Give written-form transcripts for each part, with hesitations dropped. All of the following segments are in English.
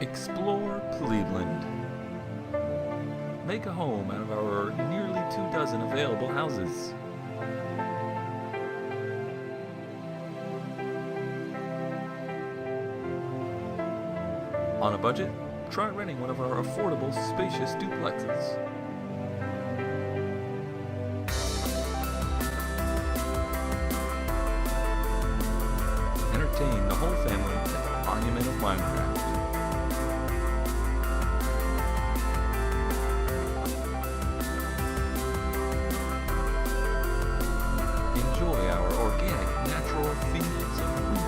Explore Cleveland. Make a home out of our nearly 24 available houses. On a budget, try renting one of our affordable, spacious duplexes. Entertain the whole family at the monument of Minecraft. Enjoy our organic, natural fields of wheat.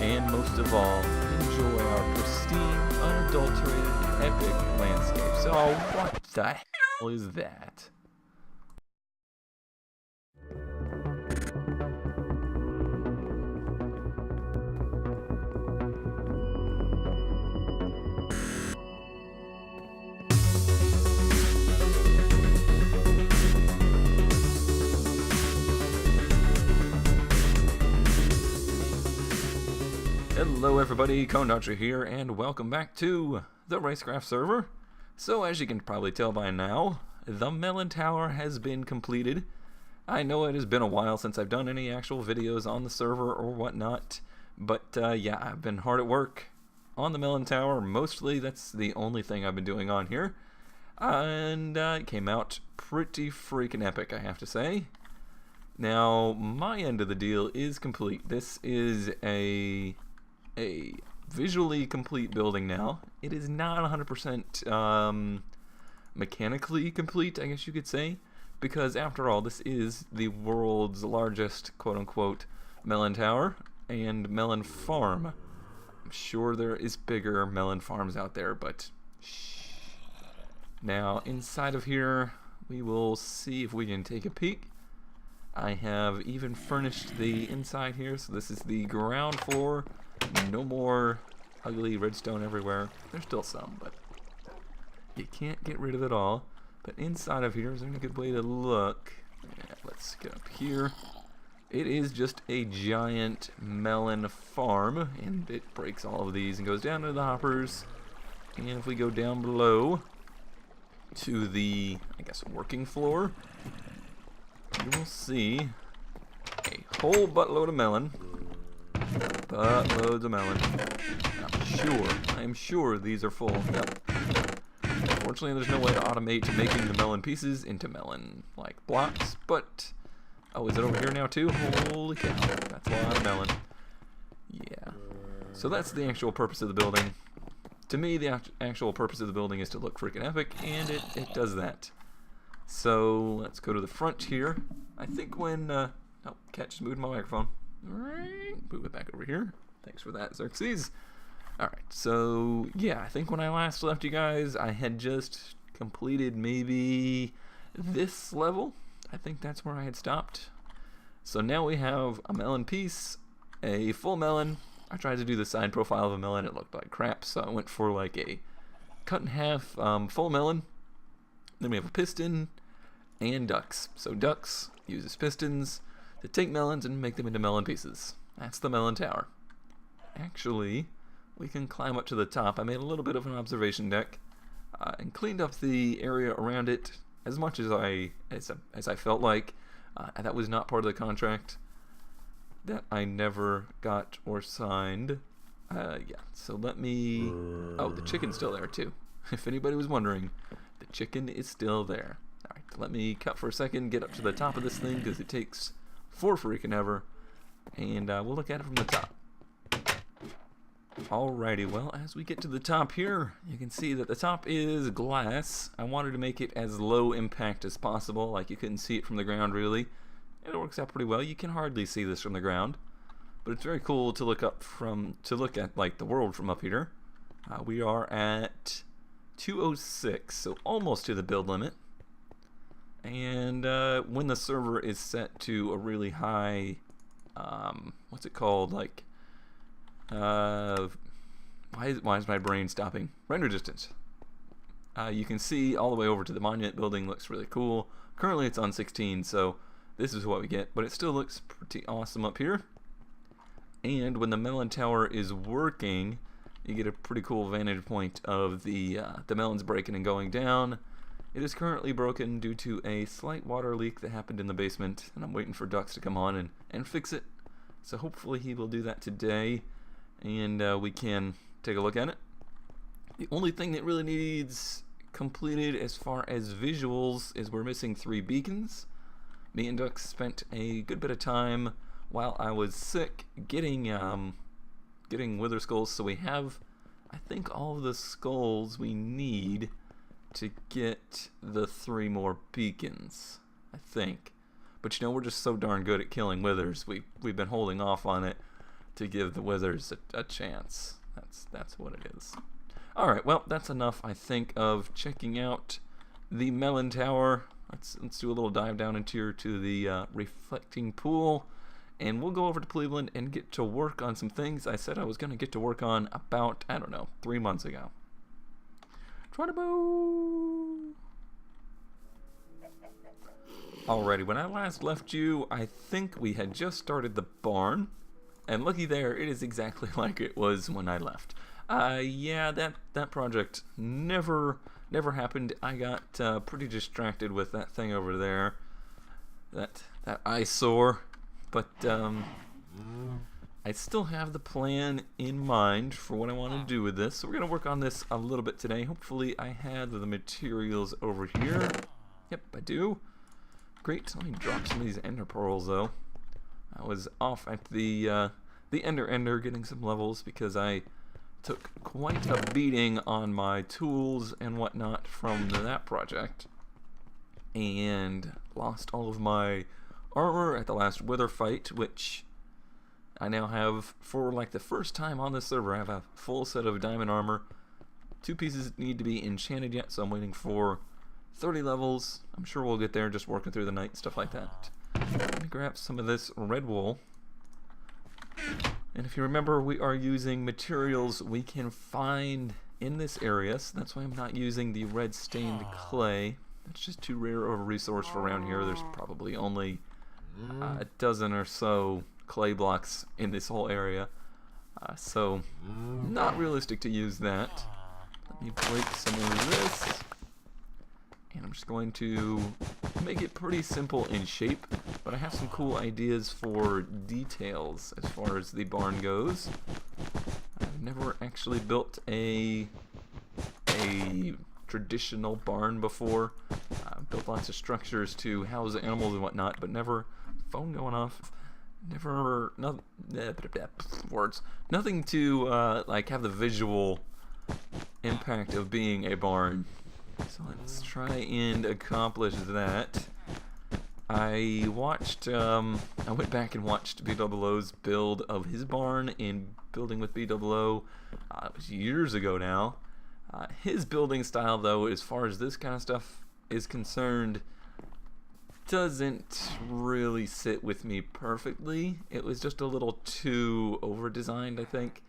And most of all, enjoy our pristine, unadulterated, epic landscape. So what the hell is that? Hello everybody, ConeDodger here, and welcome back to the RaceCraft server. So as you can probably tell by now, the Melon Tower has been completed. I know it has been a while since I've done any actual videos on the server or whatnot, but yeah, I've been hard at work on the Melon Tower. Mostly that's the only thing I've been doing on here, and it came out pretty freaking epic, I have to say. Now, my end of the deal is complete. This is a visually complete building now. It is not 100% mechanically complete, I guess you could say, because after all, this is the world's largest quote-unquote melon tower and melon farm. I'm sure there is bigger melon farms out there, but shh. Now, inside of here, we will see if we can take a peek. I have even furnished the inside here, so this is the ground floor. No more ugly redstone everywhere. There's still some, but you can't get rid of it all. But inside of here, is there any good way to look? Yeah, let's get up here. It is just a giant melon farm, and it breaks all of these and goes down to the hoppers. And if we go down below to the, I guess, working floor, you will see a whole buttload of melon. Buttloads of melon. I am sure these are full. Yep. Unfortunately, there's no way to automate making the melon pieces into melon like blocks, but oh, is it over here now too? Holy cow, that's a lot of melon. Yeah. So that's the actual purpose of the building. To me, the actual purpose of the building is to look freaking epic, and it does that. So let's go to the front here. I think when oh, cat just moved my microphone. Move it back over here. Thanks for that, Xerxes. Alright, so yeah, I think when I last left you guys, I had just completed maybe this level. I think that's where I had stopped. So now we have a melon piece, a full melon. I tried to do the side profile of a melon. It looked like crap, so I went for like a cut in half full melon. Then we have a piston and ducks. So ducks uses pistons to take melons and make them into melon pieces. That's the Melon Tower. Actually, we can climb up to the top. I made a little bit of an observation deck and cleaned up the area around it as much as I felt like. That was not part of the contract that I never got or signed. Yeah, so let me... Oh, the chicken's still there too. If anybody was wondering, the chicken is still there. Alright, let me cut for a second, get up to the top of this thing because it takes for freaking ever, and we'll look at it from the top. Alrighty, well, as we get to the top here, you can see that the top is glass. I wanted to make it as low impact as possible, like you couldn't see it from the ground really. And it works out pretty well. You can hardly see this from the ground, but it's very cool to look at like the world from up here. We are at 206, so almost to the build limit. And when the server is set to a really high, what's it called, like, oh why is my brain stopping? Render distance. You can see all the way over to the monument building. Looks really cool. Currently it's on 16, so this is what we get, but it still looks pretty awesome up here. And when the melon tower is working, you get a pretty cool vantage point of the melons breaking and going down. It is currently broken due to a slight water leak that happened in the basement, and I'm waiting for Ducks to come on and fix it. So hopefully he will do that today, and we can take a look at it. The only thing that really needs completed as far as visuals is we're missing 3 beacons. Me and Ducks spent a good bit of time while I was sick getting wither skulls, so we have, I think, all of the skulls we need to get the 3 more beacons, I think. But you know, we're just so darn good at killing withers. We've been holding off on it to give the withers a chance. That's what it is. Alright, well, that's enough, I think, of checking out the melon tower. Let's do a little dive down into the reflecting pool, and we'll go over to Cleveland and get to work on some things I said I was going to get to work on about, I don't know, 3 months ago. Try to boo! Alrighty, when I last left you, I think we had just started the barn, and looky there, it is exactly like it was when I left. Yeah, that project never happened. I got pretty distracted with that thing over there, that eyesore. But I still have the plan in mind for what I want to do with this. So we're gonna work on this a little bit today. Hopefully, I have the materials over here. Yep, I do. Great. Let me drop some of these ender pearls though. I was off at the ender getting some levels because I took quite a beating on my tools and whatnot from that project, and lost all of my armor at the last wither fight, which I now have for like the first time on this server. I have a full set of diamond armor. 2 pieces need to be enchanted yet, so I'm waiting for 30 levels. I'm sure we'll get there, just working through the night, stuff like that. Let me grab some of this red wool. And if you remember, we are using materials we can find in this area, so that's why I'm not using the red stained clay. It's just too rare of a resource for around here. There's probably only a dozen or so clay blocks in this whole area, so not realistic to use that. Let me break some of this, and I'm just going to make it pretty simple in shape, but I have some cool ideas for details as far as the barn goes. I've never actually built a traditional barn before. I've built lots of structures to house animals and whatnot, but never, phone going off, never, nothing to like have the visual impact of being a barn. So let's try and accomplish that. I went back and watched BOO's build of his barn in Building with BOO. It was years ago now. His building style, though, as far as this kind of stuff is concerned, doesn't really sit with me perfectly. It was just a little too over-designed, I think.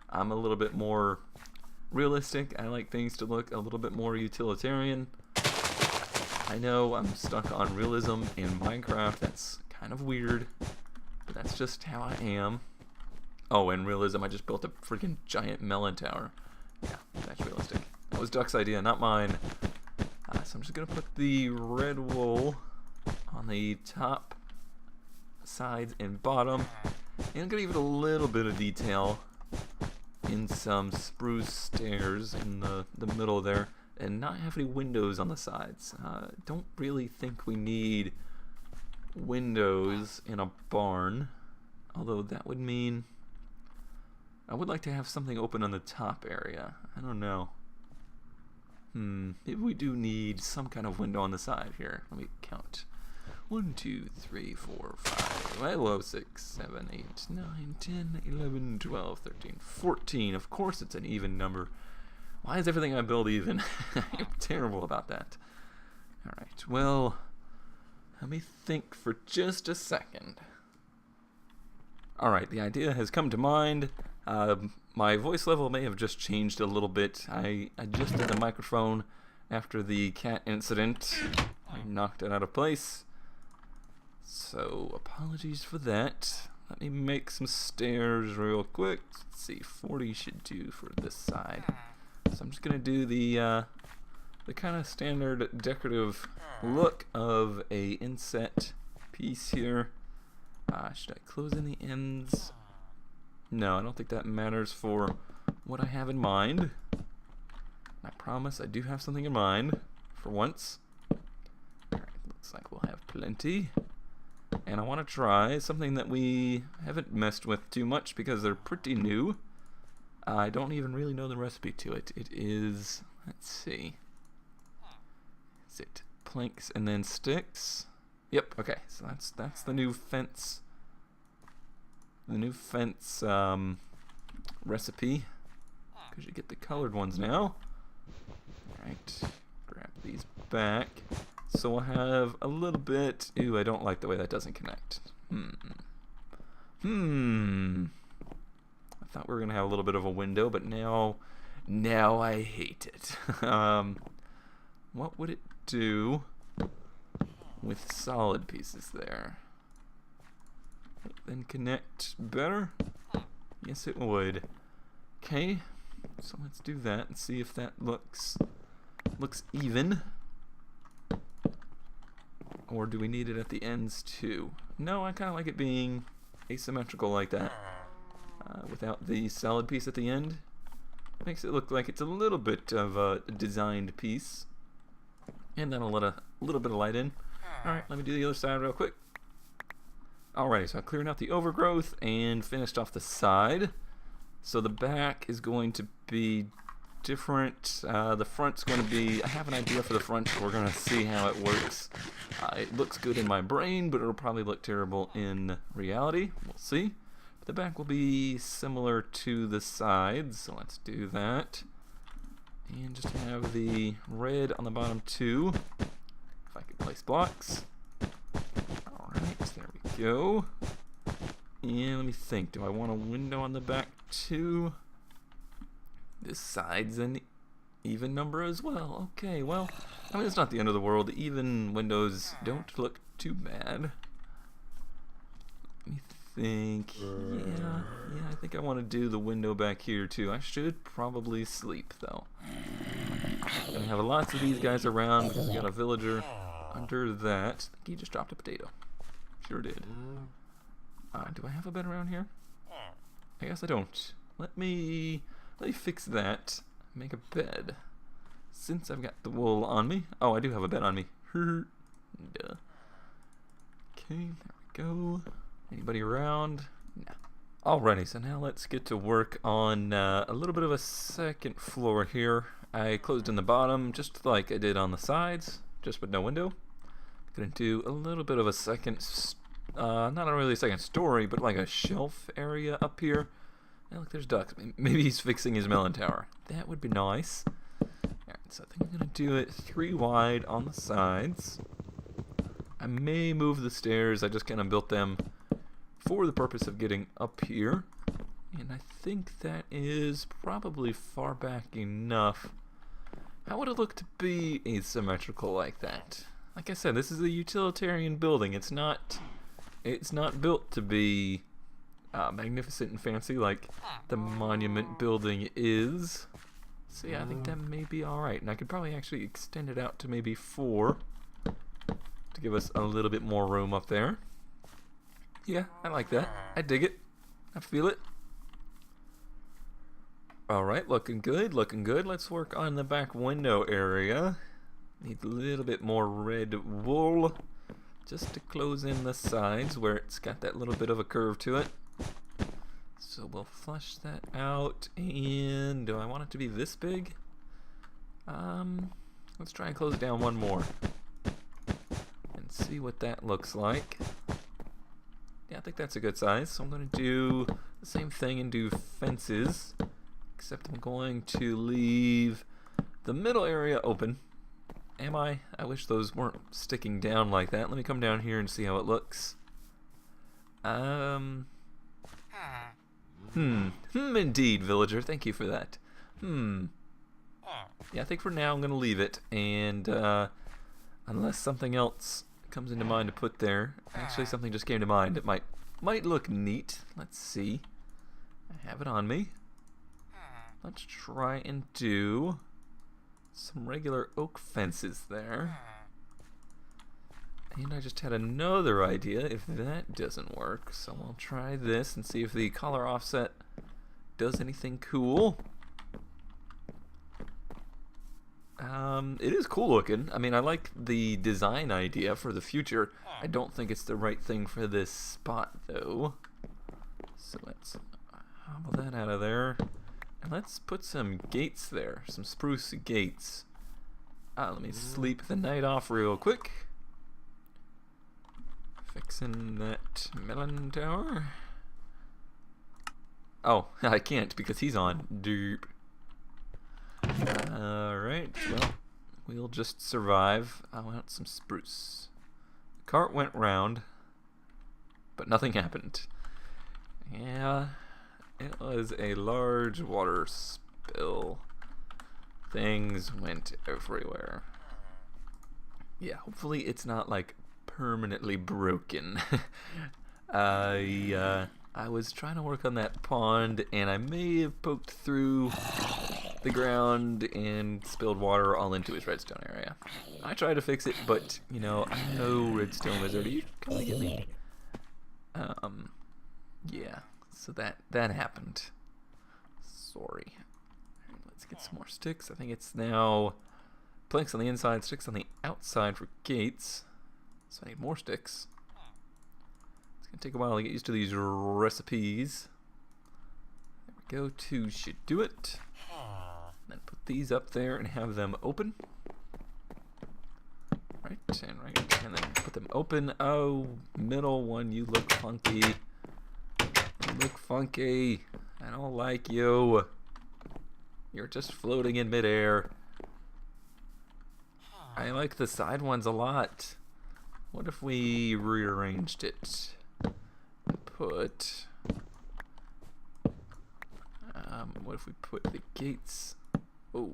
I'm a little bit more realistic. I like things to look a little bit more utilitarian. I know I'm stuck on realism in Minecraft. That's kind of weird, but that's just how I am. Oh, and realism, I just built a freaking giant melon tower. Yeah, that's realistic. That was Duck's idea, not mine. So I'm just gonna put the red wool on the top, sides, and bottom, and I'm gonna give it a little bit of detail in some spruce stairs in the middle there, and not have any windows on the sides. Don't really think we need windows in a barn, although that would mean I would like to have something open on the top area. I don't know. Maybe we do need some kind of window on the side here. Let me count. 1, 2, 3, 4, 5, well, 6, 7, 8, 9, 10, 11, 12, 13, 14. Of course it's an even number. Why is everything I build even? I'm terrible about that. Alright, well, let me think for just a second. Alright, the idea has come to mind. My voice level may have just changed a little bit. I adjusted the microphone after the cat incident. I knocked it out of place. So, apologies for that. Let me make some stairs real quick. Let's see, 40 should do for this side. So I'm just gonna do the kind of standard decorative look of a inset piece here. Should I close in the ends? No, I don't think that matters for what I have in mind. I promise I do have something in mind for once. Alright, looks like we'll have plenty. And I want to try something that we haven't messed with too much because they're pretty new. I don't even really know the recipe to it. It is, let's see. Is it planks and then sticks? Yep, okay, so that's the new fence. The new fence recipe. Because you get the colored ones now. Alright, grab these back. So we'll have a little bit. Ooh, I don't like the way that doesn't connect. I thought we were gonna have a little bit of a window, but now I hate it. What would it do with solid pieces there? Then connect better? Yes, it would. Okay, so let's do that and see if that looks even. Or do we need it at the ends too? No, I kind of like it being asymmetrical like that. Without the solid piece at the end. Makes it look like it's a little bit of a designed piece. And that'll let a little bit of light in. Alright, let me do the other side real quick. Alright, so I'm clearing out the overgrowth and finished off the side. So the back is going to be different. The front's going to be, I have an idea for the front, so we're going to see how it works. It looks good in my brain, but it'll probably look terrible in reality. We'll see. But the back will be similar to the sides, so let's do that. And just have the red on the bottom too. If I could place blocks. Alright, there we go. And let me think, do I want a window on the back too? This side's an even number as well. Okay, well, I mean, it's not the end of the world. Even windows don't look too bad. Let me think. Yeah, I think I want to do the window back here too. I should probably sleep though. Gonna have lots of these guys around because we got a villager under that. I think he just dropped a potato. Sure did. Do I have a bed around here? I guess I don't. Let me fix that. Make a bed. Since I've got the wool on me. Oh, I do have a bed on me. Duh. Okay, there we go. Anybody around? No. Alrighty, so now let's get to work on a little bit of a second floor here. I closed in the bottom just like I did on the sides, just with no window. Gonna do a little bit of a second, not really a second story, but like a shelf area up here. And look, there's ducks. Maybe he's fixing his melon tower. That would be nice. Alright, so I think I'm gonna do it 3 wide on the sides. I may move the stairs. I just kind of built them for the purpose of getting up here. And I think that is probably far back enough. How would it look to be asymmetrical like that? Like I said, this is a utilitarian building. It's not built to be magnificent and fancy like the monument building is. So yeah, I think that may be alright. And I could probably actually extend it out to maybe 4 to give us a little bit more room up there. Yeah, I like that. I dig it. I feel it. Alright, looking good, looking good. Let's work on the back window area. Need a little bit more red wool just to close in the sides where it's got that little bit of a curve to it. So we'll flush that out. And do I want it to be this big? Let's try and close it down one more and see what that looks like. Yeah, I think that's a good size. So I'm going to do the same thing and do fences, except I'm going to leave the middle area open. Am I? I wish those weren't sticking down like that. Let me come down here and see how it looks. Indeed, villager. Thank you for that. Yeah, I think for now I'm gonna leave it, and unless something else comes into mind to put there. Actually, something just came to mind. It might look neat. Let's see. I have it on me. Let's try and do some regular oak fences there. And I just had another idea if that doesn't work. So we'll try this and see if the color offset does anything cool. It is cool looking. I mean, I like the design idea for the future. I don't think it's the right thing for this spot, though. So let's hobble that out of there. And let's put some gates there. Some spruce gates. Let me sleep the night off real quick. Fixing that melon tower. Oh, I can't because he's on. Derp. Alright, well, we'll just survive. I want some spruce. The cart went round, but nothing happened. Yeah, it was a large water spill. Things went everywhere. Yeah, hopefully it's not like permanently broken. I was trying to work on that pond and I may have poked through the ground and spilled water all into his redstone area. I tried to fix it, but you know, I'm no redstone wizard. Are you coming to get me? Yeah, so that happened. Sorry. Let's get some more sticks. I think it's now planks on the inside, sticks on the outside for gates. So I need more sticks. It's gonna take a while to get used to these recipes. There we go, 2 should do it. Then put these up there and have them open. Right, and then put them open. Oh, middle one, you look funky. You look funky. I don't like you. You're just floating in midair. I like the side ones a lot. What if we rearranged it? What if we put the gates? Whoa.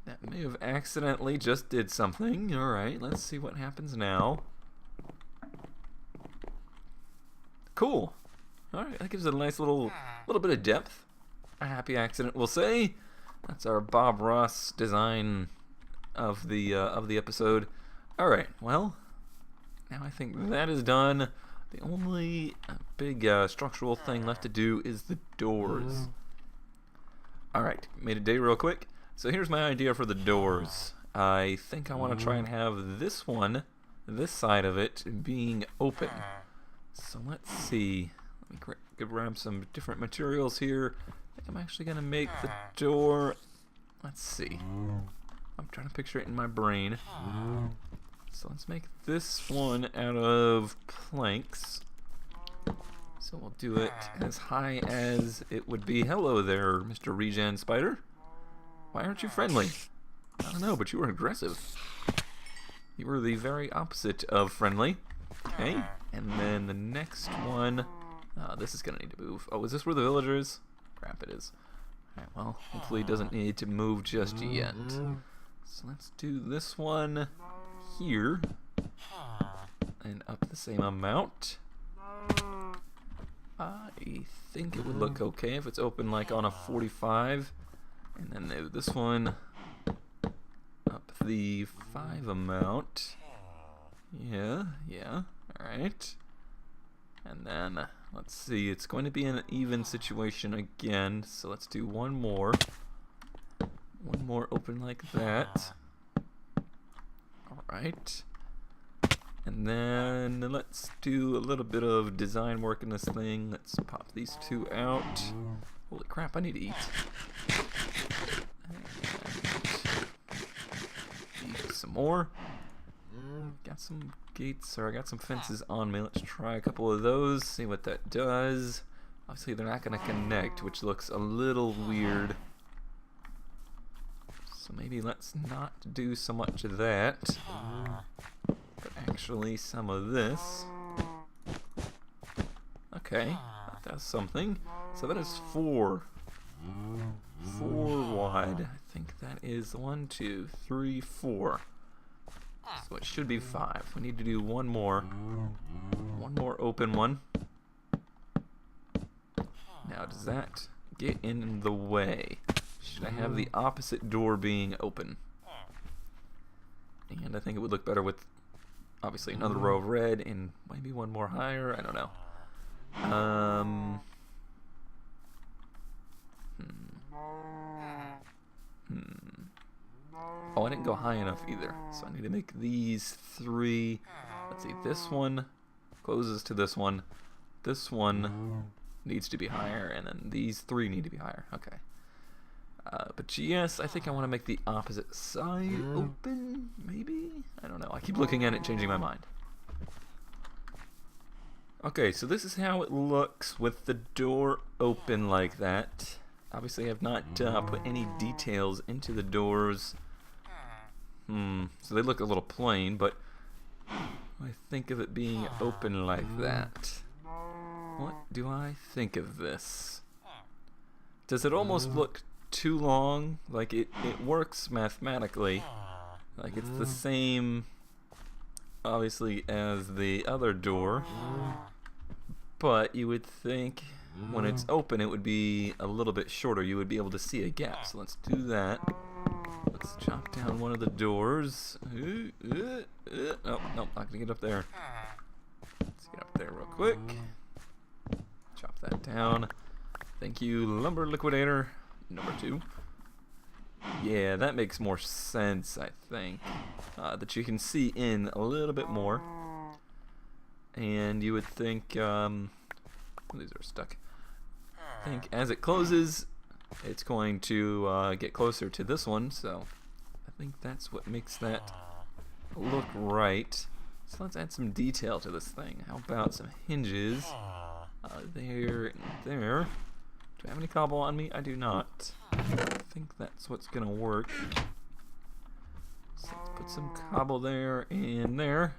That may have accidentally just did something. Alright, let's see what happens now. Cool. Alright, that gives it a nice little bit of depth. A happy accident, we'll say. That's our Bob Ross design of the episode. Alright, well, now I think that is done. The only big structural thing left to do is the doors. Alright, made a day real quick. So here's my idea for the doors. I think I want to try and have this one, this side of it, being open. So let's see. Let me grab some different materials here. I think I'm actually going to make the door... Let's see. I'm trying to picture it in my brain. So let's make this one out of planks. So we'll do it as high as it would be. Hello there, Mr. Regen Spider. Why aren't you friendly? I don't know, but you were aggressive. You were the very opposite of friendly. Okay, and then the next one. This is gonna need to move. Oh, is this where the villager is? Crap, it is. Alright, well, hopefully it doesn't need to move just yet. So let's do this one here. And up the same amount. I think it would look okay if it's open like on a 45. And then move this one up the 5 amount. Yeah, alright. And then, let's see, it's going to be an even situation again, so let's do one more. One more open like that. Alright. And then let's do a little bit of design work in this thing. Let's pop these 2 out. Holy crap, I need to eat. And eat some more. Got some gates, or I got some fences on me. Let's try a couple of those, see what that does. Obviously they're not going to connect, which looks a little weird. So maybe let's not do so much of that. But actually some of this. Okay, that's something. So that is 4. 4 wide. I think that is 1, 2, 3, 4. So it should be 5. We need to do one more. One more open one. Now, does that get in the way? Should I have the opposite door being open? And I think it would look better with, obviously, another row of red and maybe one more higher. I don't know. Oh, I didn't go high enough either. So I need to make these 3. Let's see, this one closes to this one. This one needs to be higher, and then these 3 need to be higher. Okay. But yes, I think I want to make the opposite side open, maybe? I don't know. I keep looking at it, changing my mind. Okay, so this is how it looks with the door open like that. Obviously, I've not put any details into the doors. So they look a little plain, but I think of it being open like that. What do I think of this? Does it almost look too long? Like it works mathematically. Like it's the same, obviously, as the other door. But you would think when it's open it would be a little bit shorter. You would be able to see a gap. So let's do that. Let's chop down one of the doors. Oh, nope, not gonna get up there. Let's get up there real quick. Chop that down. Thank you, lumber liquidator. Number 2. Yeah, that makes more sense, I think. That you can see in a little bit more. And you would think, these are stuck. I think as it closes, it's going to get closer to this one, so I think that's what makes that look right. So let's add some detail to this thing. How about some hinges? There and there. Do I have any cobble on me? I do not. I think that's what's gonna work. So let's put some cobble there and there.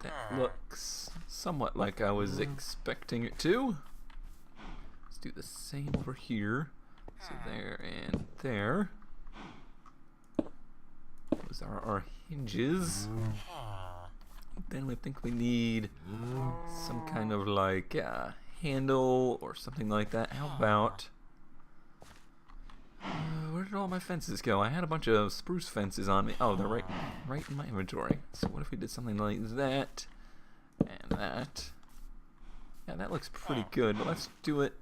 That looks somewhat like I was expecting it to. Let's do the same over here. So there and there. Those are our hinges. Then we think we need some kind of like handle or something like that. How about where did all my fences go? I had a bunch of spruce fences on me. Oh, they're right in my inventory. So what if we did something like that and that? Yeah, that looks pretty good, but let's do it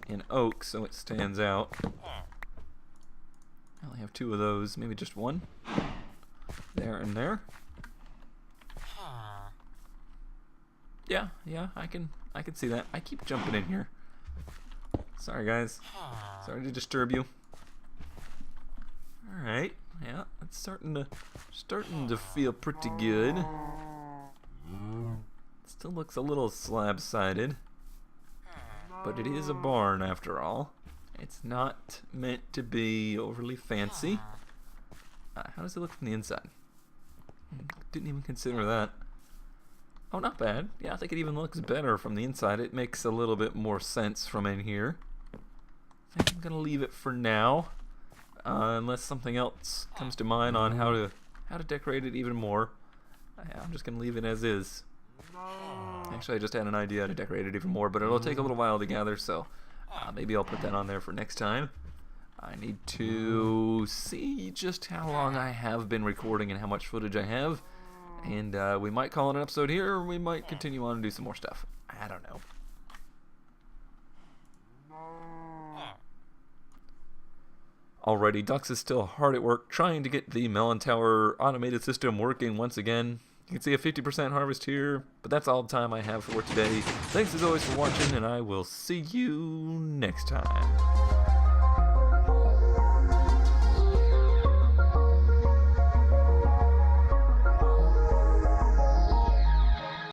in oak so it stands out. I only have 2 of those, maybe just 1. There and there. Yeah, I can see that. I keep jumping in here. Sorry guys. Sorry to disturb you. Alright, yeah, it's starting to feel pretty good. Still looks a little slab-sided. But it is a barn after all. It's not meant to be overly fancy. How does it look from the inside? Didn't even consider that. Oh, not bad. Yeah, I think it even looks better from the inside. It makes a little bit more sense from in here. I think I'm gonna leave it for now, unless something else comes to mind on how to decorate it even more. I'm just gonna leave it as is. Actually, I just had an idea to decorate it even more, but it'll take a little while to gather, so maybe I'll put that on there for next time. I need to see just how long I have been recording and how much footage I have. And we might call it an episode here, or we might continue on and do some more stuff. I don't know. Alrighty, Ducks is still hard at work trying to get the Melon Tower automated system working once again. You can see a 50% harvest here, but that's all the time I have for today. Thanks as always for watching, and I will see you next time.